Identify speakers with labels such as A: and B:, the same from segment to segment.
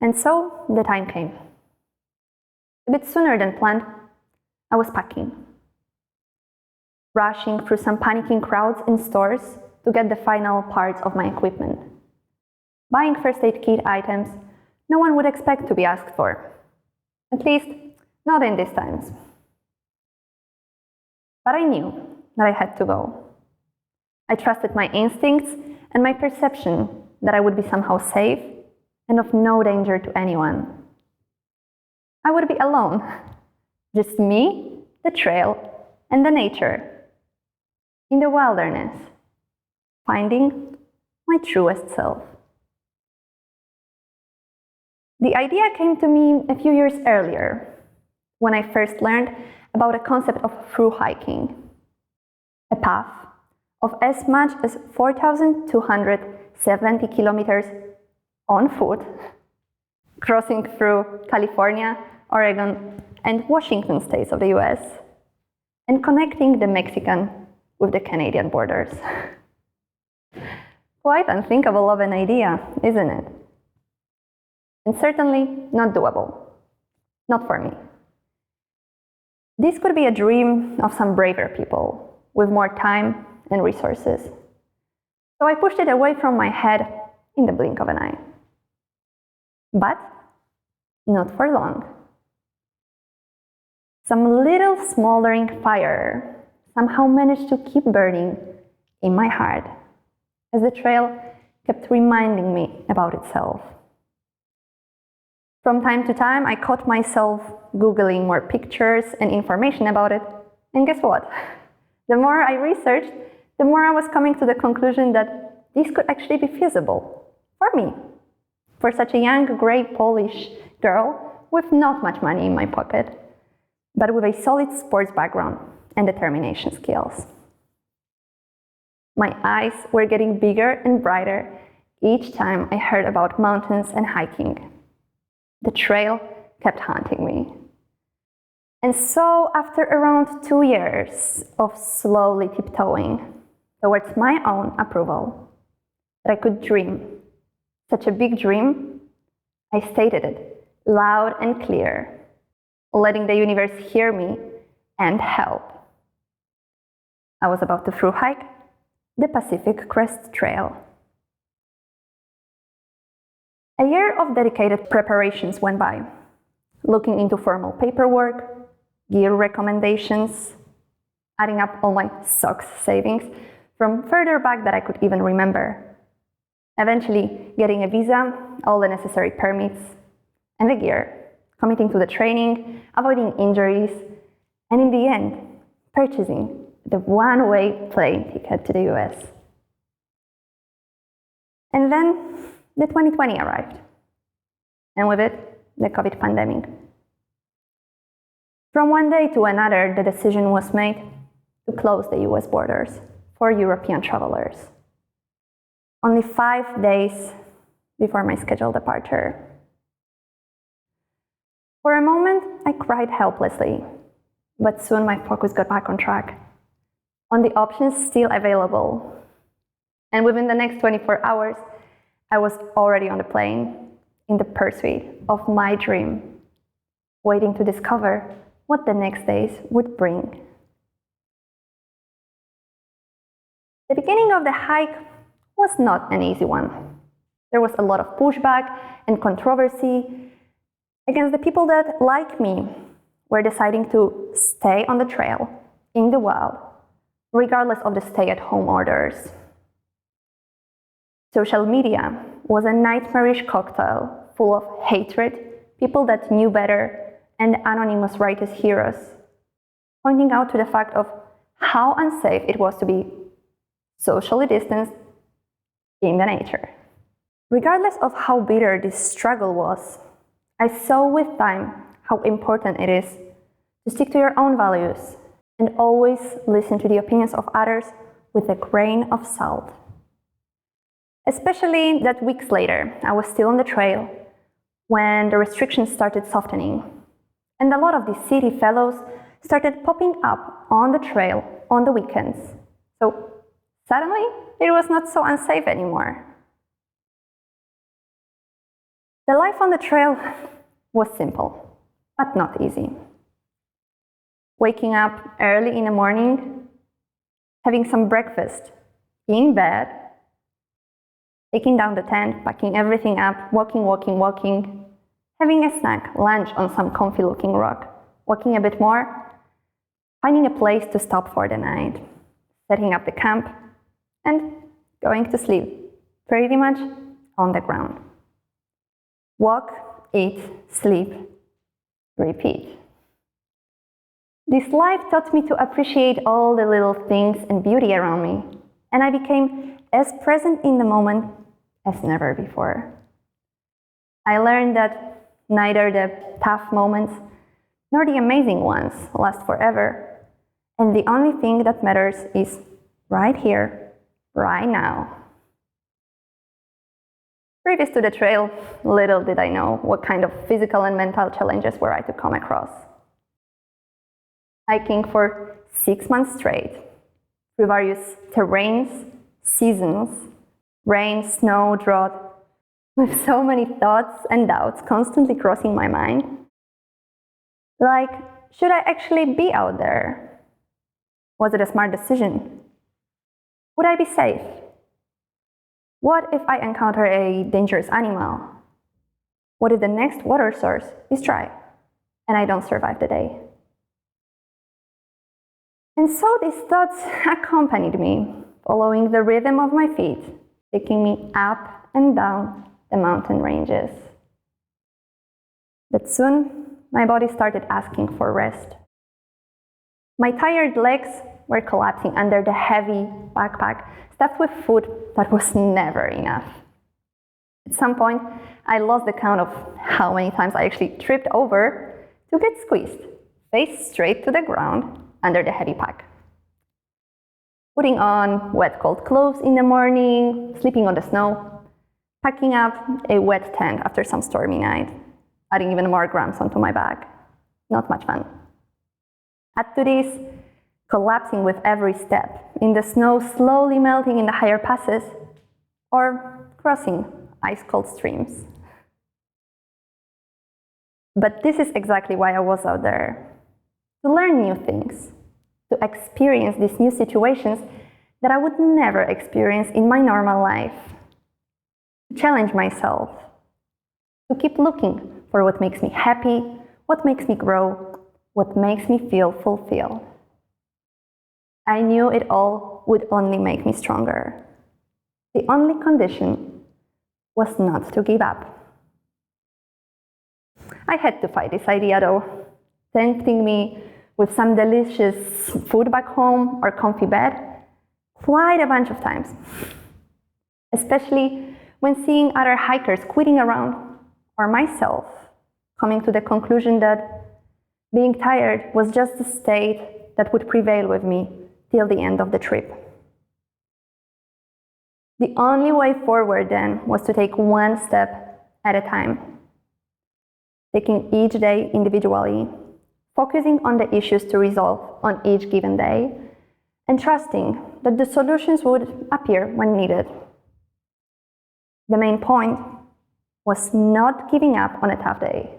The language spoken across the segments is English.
A: And so the time came. A bit sooner than planned, I was packing, rushing through some panicking crowds in stores to get the final parts of my equipment, buying first aid kit items no one would expect to be asked for, at least not in these times. But I knew that I had to go. I trusted my instincts and my perception that I would be somehow safe and of no danger to anyone. I would be alone, just me, the trail, and the nature, in the wilderness, finding my truest self. The idea came to me a few years earlier, when I first learned about a concept of thru hiking, a path of as much as 4,270 kilometers on foot, crossing through California, Oregon, and Washington states of the US, and connecting the Mexican with the Canadian borders. Quite unthinkable of an idea, isn't it? And certainly not doable. Not for me. This could be a dream of some braver people with more time and resources. So I pushed it away from my head in the blink of an eye. But not for long. Some little smoldering fire somehow managed to keep burning in my heart as the trail kept reminding me about itself. From time to time, I caught myself Googling more pictures and information about it, and guess what? The more I researched, the more I was coming to the conclusion that this could actually be feasible for me, for such a young, grey Polish girl with not much money in my pocket, but with a solid sports background and determination skills. My eyes were getting bigger and brighter each time I heard about mountains and hiking. The trail kept haunting me. And so, after around 2 years of slowly tiptoeing towards my own approval, that I could dream such a big dream, I stated it loud and clear, letting the universe hear me and help. I was about to thru hike the Pacific Crest Trail. A year of dedicated preparations went by, looking into formal paperwork, gear recommendations, adding up all my socks savings from further back than I could even remember. Eventually getting a visa, all the necessary permits, and the gear, committing to the training, avoiding injuries, and in the end, purchasing the one-way plane ticket to the US. And then the 2020 arrived, and with it, the COVID pandemic. From one day to another, the decision was made to close the US borders for European travelers. Only 5 days before my scheduled departure. For a moment, I cried helplessly, but soon my focus got back on track, on the options still available. And within the next 24 hours, I was already on the plane, in the pursuit of my dream, waiting to discover what the next days would bring. The beginning of the hike was not an easy one. There was a lot of pushback and controversy against the people that, like me, were deciding to stay on the trail, in the wild, regardless of the stay-at-home orders. Social media was a nightmarish cocktail full of hatred, people that knew better, and anonymous righteous heroes, pointing out to the fact of how unsafe it was to be socially distanced in the nature. Regardless of how bitter this struggle was, I saw with time how important it is to stick to your own values and always listen to the opinions of others with a grain of salt. Especially that weeks later, I was still on the trail when the restrictions started softening, and a lot of these city fellows started popping up on the trail on the weekends. So suddenly, it was not so unsafe anymore. The life on the trail was simple, but not easy. Waking up early in the morning, having some breakfast in bed, taking down the tent, packing everything up, walking, having a snack, lunch on some comfy-looking rock, walking a bit more, finding a place to stop for the night, setting up the camp, and going to sleep, pretty much on the ground. Walk, eat, sleep, repeat. This life taught me to appreciate all the little things and beauty around me, and I became as present in the moment as never before. I learned that neither the tough moments nor the amazing ones last forever, and the only thing that matters is right here, right now. Previous to the trail, little did I know what kind of physical and mental challenges were I to come across. Hiking for 6 months straight, through various terrains, seasons, rain, snow, drought, with so many thoughts and doubts constantly crossing my mind. Like, should I actually be out there? Was it a smart decision? Would I be safe? What if I encounter a dangerous animal? What if the next water source is dry and I don't survive the day? And so these thoughts accompanied me, following the rhythm of my feet, taking me up and down the mountain ranges. But soon, my body started asking for rest. My tired legs were collapsing under the heavy backpack stuffed with food that was never enough. At some point, I lost the count of how many times I actually tripped over to get squeezed, face straight to the ground under the heavy pack. Putting on wet, cold clothes in the morning, sleeping on the snow, packing up a wet tent after some stormy night, adding even more grams onto my bag. Not much fun. Add to this, collapsing with every step, in the snow slowly melting in the higher passes, or crossing ice-cold streams. But this is exactly why I was out there. To learn new things, to experience these new situations that I would never experience in my normal life. To challenge myself, to keep looking for what makes me happy, what makes me grow, what makes me feel fulfilled. I knew it all would only make me stronger. The only condition was not to give up. I had to fight this idea though, tempting me with some delicious food back home or comfy bed quite a bunch of times. Especially when seeing other hikers quitting around, or myself coming to the conclusion that being tired was just the state that would prevail with me till the end of the trip. The only way forward then was to take one step at a time, taking each day individually, focusing on the issues to resolve on each given day, and trusting that the solutions would appear when needed. The main point was not giving up on a tough day.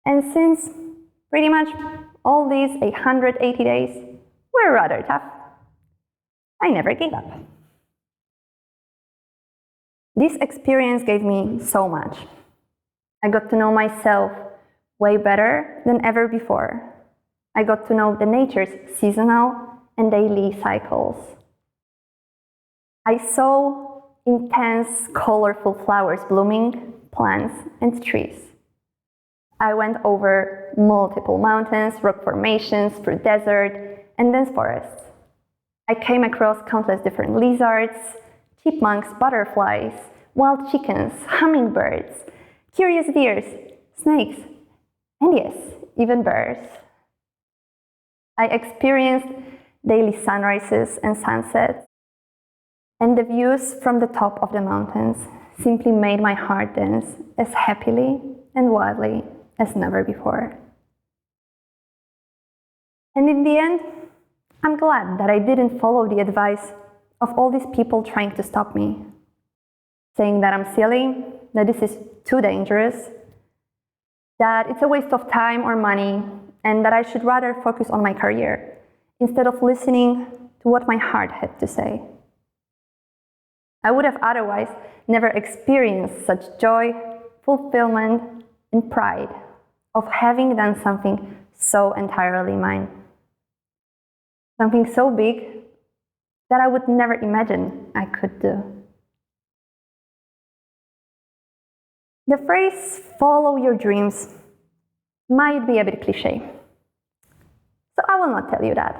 A: And since pretty much all these 180 days were rather tough, I never gave up. This experience gave me so much. I got to know myself way better than ever before. I got to know the nature's seasonal and daily cycles. I saw intense, colorful flowers blooming, plants, and trees. I went over multiple mountains, rock formations, through desert, and dense forests. I came across countless different lizards, chipmunks, butterflies, wild chickens, hummingbirds, curious deers, snakes, and yes, even bears. I experienced daily sunrises and sunsets, and the views from the top of the mountains simply made my heart dance as happily and wildly as never before. And in the end, I'm glad that I didn't follow the advice of all these people trying to stop me, saying that I'm silly, that this is too dangerous, that it's a waste of time or money, and that I should rather focus on my career instead of listening to what my heart had to say. I would have otherwise never experienced such joy, fulfillment, and pride of having done something so entirely mine. Something so big that I would never imagine I could do. The phrase, follow your dreams, might be a bit cliché. So I will not tell you that.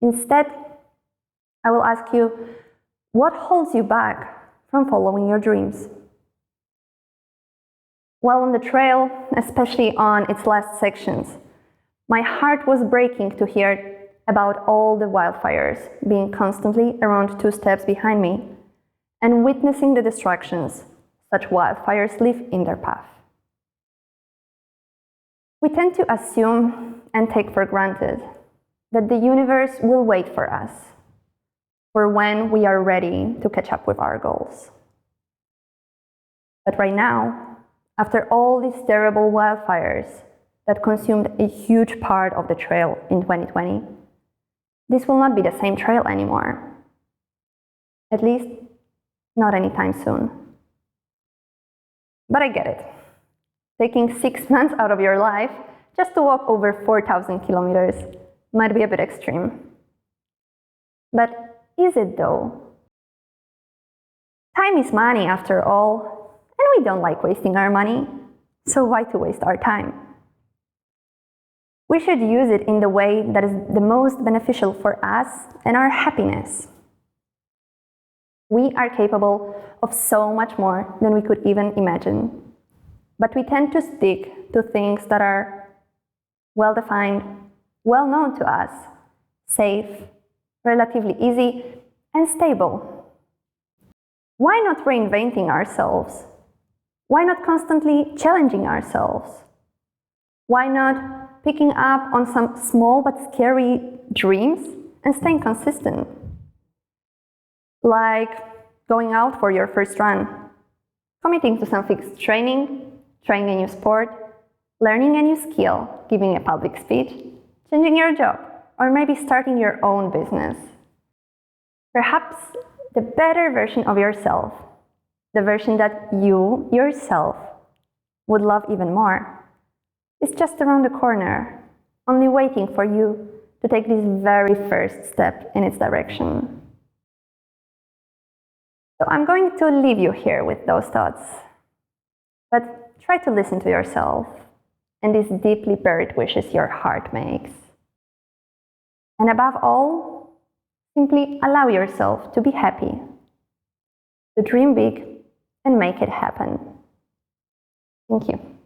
A: Instead, I will ask you, what holds you back from following your dreams? While on the trail, especially on its last sections, my heart was breaking to hear about all the wildfires being constantly around 2 steps behind me and witnessing the distractions such wildfires leave in their path. We tend to assume and take for granted that the universe will wait for us for when we are ready to catch up with our goals. But right now, after all these terrible wildfires that consumed a huge part of the trail in 2020, this will not be the same trail anymore. At least, not anytime soon. But I get it. Taking 6 months out of your life just to walk over 4,000 kilometers might be a bit extreme. But is it though? Time is money after all, and we don't like wasting our money, so why to waste our time? We should use it in the way that is the most beneficial for us and our happiness. We are capable of so much more than we could even imagine, but we tend to stick to things that are well-defined, well-known to us, safe, relatively easy, and stable. Why not reinventing ourselves? Why not constantly challenging ourselves? Why not picking up on some small but scary dreams and staying consistent? Like going out for your first run, committing to some fixed training, trying a new sport, learning a new skill, giving a public speech, changing your job, or maybe starting your own business. Perhaps the better version of yourself, the version that you yourself would love even more, is just around the corner, only waiting for you to take this very first step in its direction. So I'm going to leave you here with those thoughts, but try to listen to yourself and these deeply buried wishes your heart makes. And above all, simply allow yourself to be happy, to dream big and make it happen. Thank you.